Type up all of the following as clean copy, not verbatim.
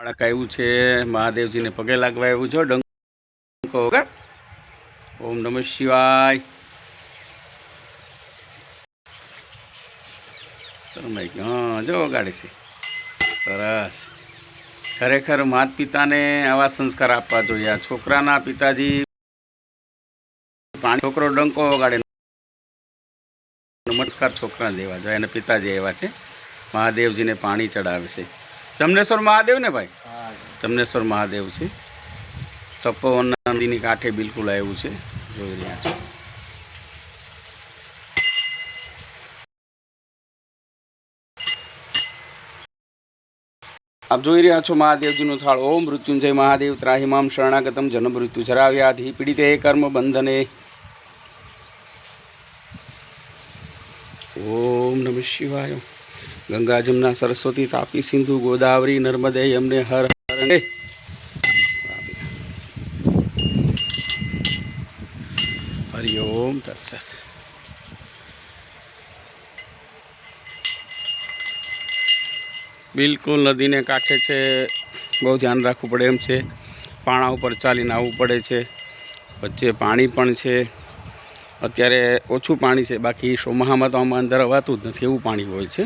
બાળક આવ્યું છે, મહાદેવજીને પગે લાગવા આવ્યું છો. ડંકો વગર. ઓમ નમઃ શિવાય. હા, જો વગાડે છે. સરસ. ખરેખર માતા પિતાને આવા સંસ્કાર આપવા જોઈએ. આ છોકરાના પિતાજી પાણી છોકરો ડંકો વગાડે, નમસ્કાર છોકરાને દેવા જોઈએ. અને પિતાજી એવા છે, મહાદેવજીને પાણી ચડાવે છે. જમનેશ્વર મહાદેવ ને ભાઈ? જમનેશ્વર મહાદેવ છે. તપોવન નદીની કાંઠે બિલકુલ આવ્યું છે, જોઈ રહ્યા છો. આપ જોઈ રહ્યા છો મહાદેવજીનું થાળ. ઓમ મૃત્યુંજય મહાદેવ ત્રાહિમામ શરણાગતમ જન્મ મૃત્યુ જરાવ્યાધિ પીડિતે કર્મ બંધને. ઓમ નમઃ શિવાય. ગંગા જમના સરસ્વતી તાપી સિંધુ ગોદાવરી નર્મદે યમને હર હર. હરિ ઓમ તત્સત. બિલકુલ નદીને કાંઠે છે, બહુ ધ્યાન રાખવું પડે એમ છે. પાણા ઉપર ચાલીને આવવું પડે છે. વચ્ચે પાણી પણ છે. અત્યારે ઓછું પાણી છે, બાકી ચોમાસામાં તો આમાં અંદર અવાતું જ નથી, એવું પાણી હોય છે.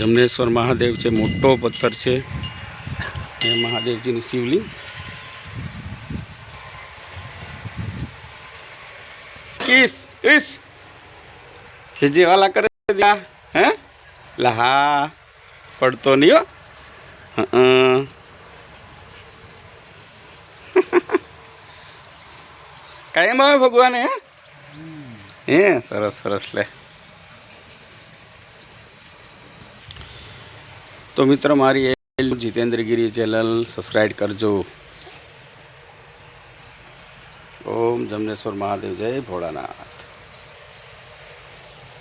જમનેશ્વર મહાદેવ છે, મોટો પથ્થર છે. એ મહાદેવજીની શિવલિંગ. કિસ કિસ જે વાલા કરે હે લહા પડતો નહીં હો. કાયમ આવે ભગવાન. હે સરસ સરસ. લે તો મિત્ર, મારી જીતેન્દ્રગીરી ચેનલ સબસ્ક્રાઈબ કરજો. ઓમ જમનેશ્વર મહાદેવ. જય ભોળાનાથ.